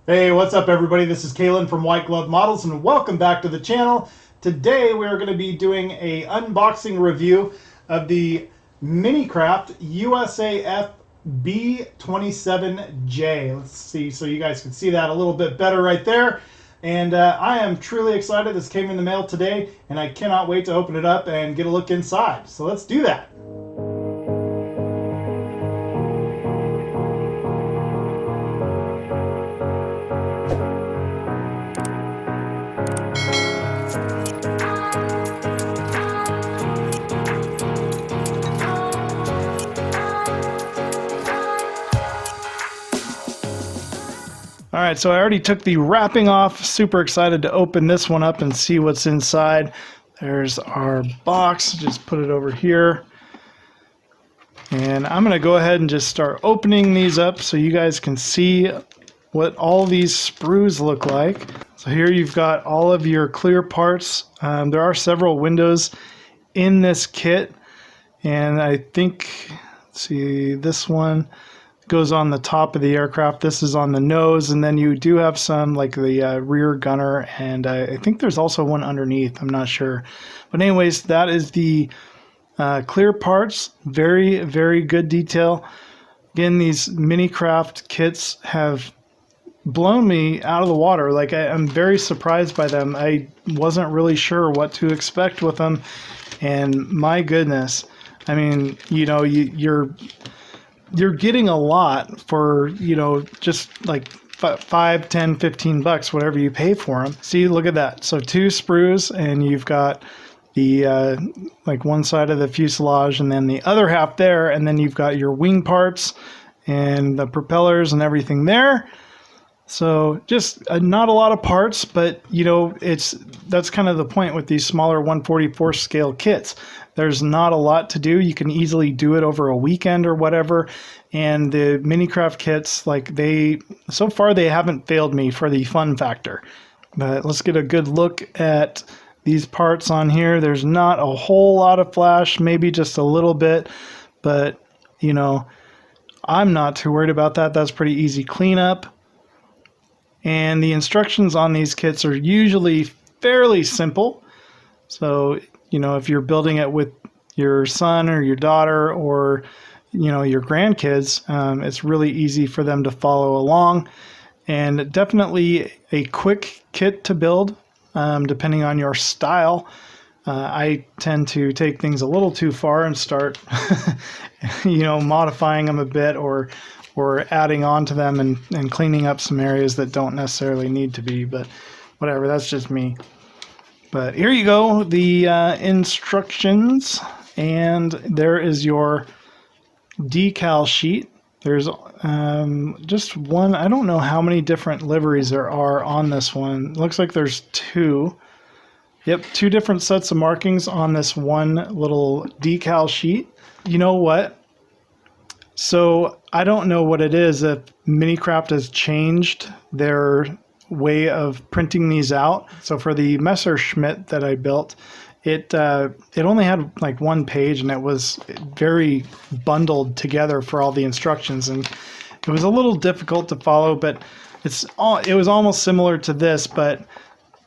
Hey, what's up everybody? This is Kalen from White Glove Models and welcome back to the channel. Today we're going to be doing a unboxing review of the Minicraft U.S.A.F. B-25J. Let's see so you guys can see that a little bit better right there. And I am truly excited. This came in the mail today and I cannot wait to open it up and get a look inside. So let's do that. All right, so I already took the wrapping off. Super excited to open this one up and see what's inside. There's our box. Just put it over here. And I'm going to go ahead and just start opening these up so you guys can see what all these sprues look like. So here you've got all of your clear parts. There are several windows in this kit. And I think, let's see, this one goes on the top of the aircraft. This is on the nose, and then you do have some like the rear gunner, and I think there's also one underneath. I'm not sure, but anyways, that is the clear parts. Very, very good detail. Again, these Minicraft kits have blown me out of the water. Like I'm very surprised by them. I wasn't really sure what to expect with them, and my goodness, I mean, you know, you're getting a lot for, you know, just like $5, $10, $15, whatever you pay for them. See, look at that. So 2 sprues, and you've got the like one side of the fuselage and then the other half there, and then you've got your wing parts and the propellers and everything there. So just not a lot of parts, but you know, that's kind of the point with these smaller 144 scale kits. There's not a lot to do. You can easily do it over a weekend or whatever. And the Minicraft kits, like so far they haven't failed me for the fun factor. But let's get a good look at these parts on here. There's not a whole lot of flash, maybe just a little bit, but you know, I'm not too worried about that. That's pretty easy cleanup. And the instructions on these kits are usually fairly simple. So, you know, if you're building it with your son or your daughter or, you know, your grandkids, it's really easy for them to follow along. And definitely a quick kit to build, depending on your style. I tend to take things a little too far and start, you know, modifying them a bit or adding on to them and cleaning up some areas that don't necessarily need to be, but whatever, that's just me. But here you go, the instructions, and there is your decal sheet. There's just one. I don't know how many different liveries there are on this one. It looks like there's 2. Yep, 2 different sets of markings on this one little decal sheet. You know what? So I don't know what it is, if Minicraft has changed their way of printing these out. So for the Messerschmitt that I built, it only had like 1 page, and it was very bundled together for all the instructions, and it was a little difficult to follow. But it was almost similar to this, but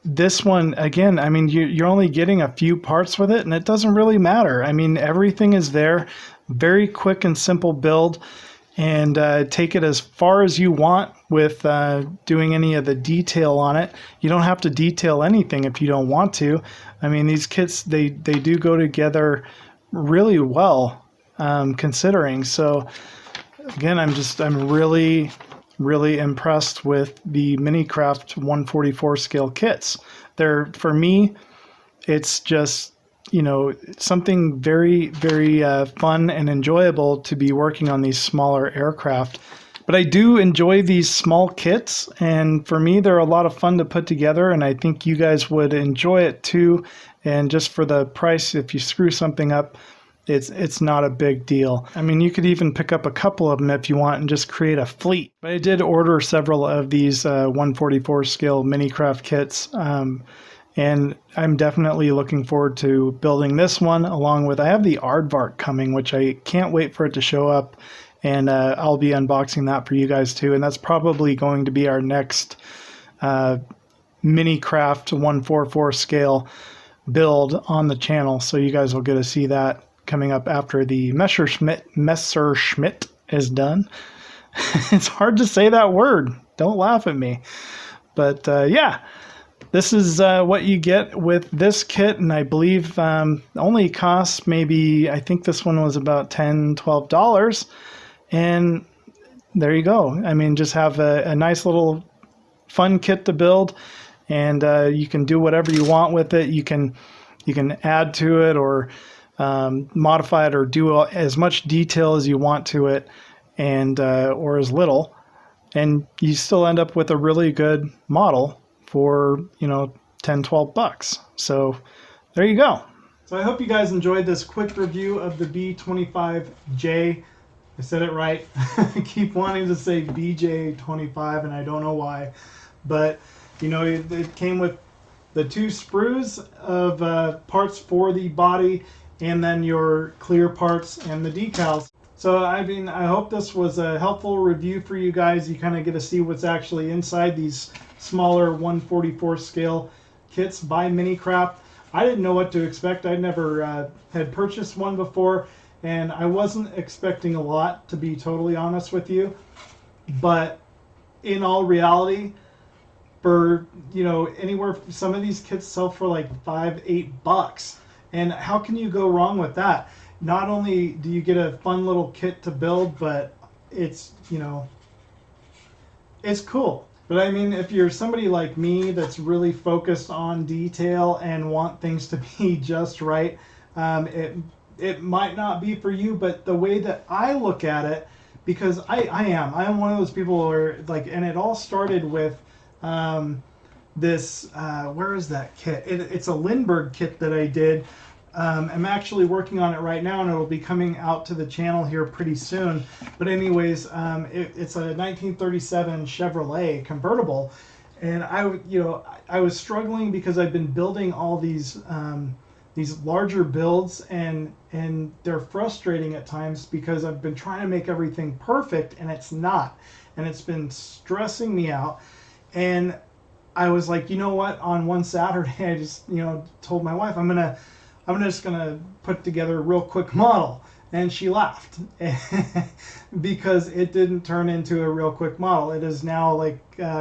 this one, again, I mean, you're only getting a few parts with it, and it doesn't really matter. I mean, everything is there. Very quick and simple build, and take it as far as you want with doing any of the detail on it. You don't have to detail anything if you don't want to. I mean, these kits, they do go together really well, considering. So again, I'm really impressed with the Minicraft 144 scale kits. For me, it's just, you know, something very, very fun and enjoyable to be working on these smaller aircraft. But I do enjoy these small kits, and for me, they're a lot of fun to put together, and I think you guys would enjoy it too. And just for the price, if you screw something up, it's not a big deal. I mean, you could even pick up a couple of them if you want and just create a fleet. But I did order several of these 144 scale Minicraft kits. And I'm definitely looking forward to building this one, along with, I have the Aardvark coming, which I can't wait for it to show up and I'll be unboxing that for you guys too. And that's probably going to be our next Minicraft 1/4/4 scale build on the channel. So you guys will get to see that coming up after the Messerschmitt is done. It's hard to say that word. Don't laugh at me. But yeah, this is what you get with this kit, and I believe only costs maybe, I think this one was about $10, $12. And there you go. I mean, just have a nice little fun kit to build, and you can do whatever you want with it. You can add to it or modify it or do as much detail as you want to it, and or as little, and you still end up with a really good model for, you know, $10, $12. So there you go. So I hope you guys enjoyed this quick review of the B-25J. I said it right. I keep wanting to say BJ25, and I don't know why. But, you know, it came with the 2 sprues of parts for the body, and then your clear parts and the decals. So, I mean, I hope this was a helpful review for you guys. You kind of get to see what's actually inside these smaller 1/44 scale kits by Minicraft. I didn't know what to expect. I never had purchased one before, and I wasn't expecting a lot, to be totally honest with you. But in all reality, for, you know, anywhere, some of these kits sell for like $5, $8. And how can you go wrong with that? Not only do you get a fun little kit to build, but it's, you know, it's cool. But I mean, if you're somebody like me that's really focused on detail and want things to be just right, it might not be for you. But the way that I look at it, because I am one of those people where, like, and it all started with this, where is that kit? It's a Lindbergh kit that I did. I'm actually working on it right now, and it'll be coming out to the channel here pretty soon. But anyways, it's a 1937 Chevrolet convertible, and I was struggling because I've been building all these larger builds, and they're frustrating at times because I've been trying to make everything perfect, and it's not, and it's been stressing me out. And I was like, you know what? On one Saturday, I just, you know, told my wife, I'm just gonna put together a real quick model, and she laughed because it didn't turn into a real quick model. It is now like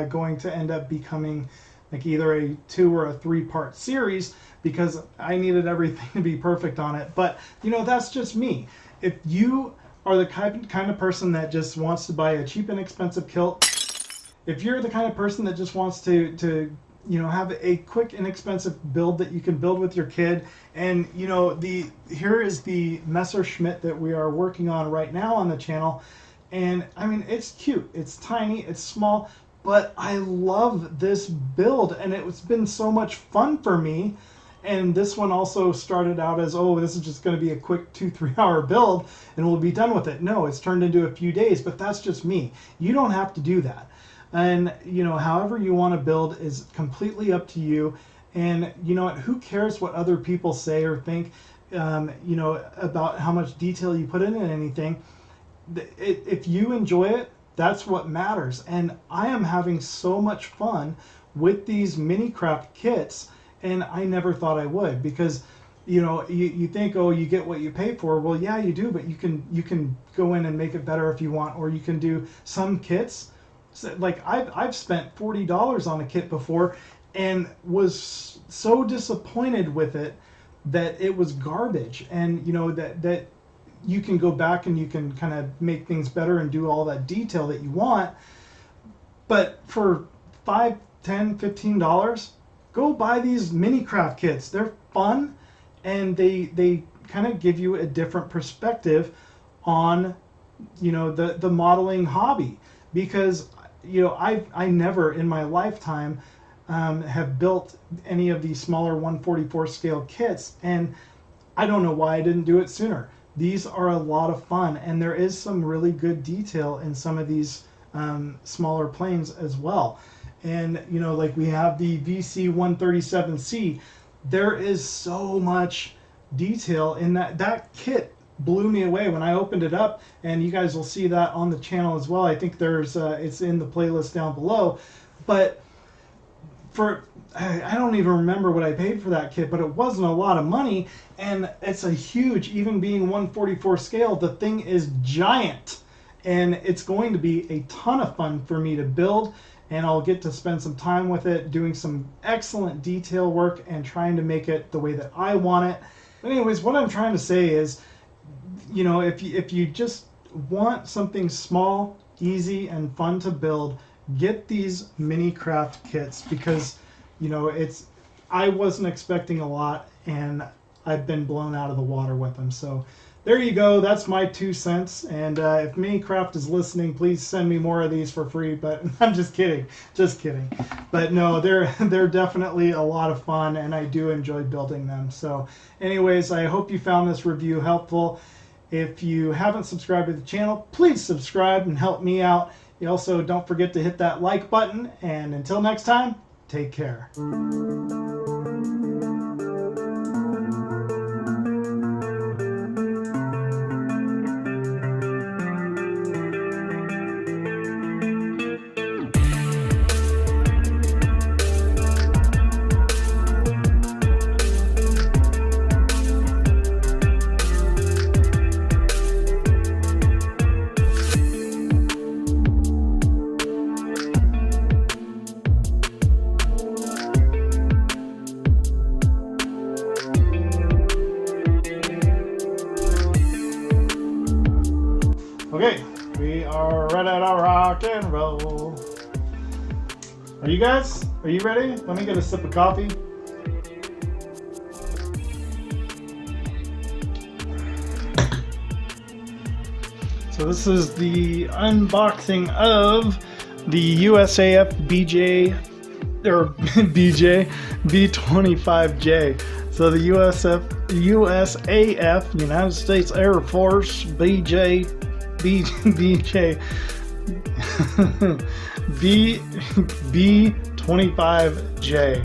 going to end up becoming like either a 2 or a 3-part series because I needed everything to be perfect on it. But you know, that's just me. If you are the kind of person that just wants to buy a cheap and expensive kilt, if you're the kind of person that just wants to you know, have a quick, inexpensive build that you can build with your kid, and you know, here is the Messerschmitt that we are working on right now on the channel, and I mean, it's cute, it's tiny, it's small, but I love this build, and it's been so much fun for me. And this one also started out as, oh, this is just going to be a quick 2-3 hour build and we'll be done with it. No, it's turned into a few days, but that's just me. You don't have to do that. And, you know, however you want to build is completely up to you. And, you know what, who cares what other people say or think, you know, about how much detail you put in anything. If you enjoy it, that's what matters. And I am having so much fun with these Minicraft kits, and I never thought I would, because, you know, you think, oh, you get what you pay for. Well, yeah, you do, but you can go in and make it better if you want, or you can do some kits. Like I've spent $40 on a kit before and was so disappointed with it that it was garbage. And you know, that you can go back and you can kind of make things better and do all that detail that you want. But for $5, $10, $15, go buy these Minicraft kits. They're fun, and they kind of give you a different perspective on, you know, the modeling hobby. Because, you know, I never in my lifetime have built any of these smaller 1/44 scale kits, and I don't know why I didn't do it sooner. These are a lot of fun, and there is some really good detail in some of these smaller planes as well. And, you know, like we have the VC-137C. There is so much detail in that kit. blew me away when I opened it up, and you guys will see that on the channel as well. I think there's it's in the playlist down below. But I don't even remember what I paid for that kit, but it wasn't a lot of money, and it's a huge, even being 1/44 scale, the thing is giant, and it's going to be a ton of fun for me to build, and I'll get to spend some time with it, doing some excellent detail work and trying to make it the way that I want it. But anyways, what I'm trying to say is, you know, if you just want something small, easy, and fun to build, get these Minicraft kits, because, you know, I wasn't expecting a lot, and I've been blown out of the water with them. So there you go. That's my 2 cents. And if Minicraft is listening, please send me more of these for free. But I'm just kidding. Just kidding. But no, they're definitely a lot of fun, and I do enjoy building them. So anyways, I hope you found this review helpful. If you haven't subscribed to the channel, please subscribe and help me out. You also don't forget to hit that like button. And until next time, take care. Okay, we are ready to rock and roll. Are you guys? Are you ready? Let me get a sip of coffee. So this is the unboxing of the USAF B-25J. So the USAF, United States Air Force, B-25J.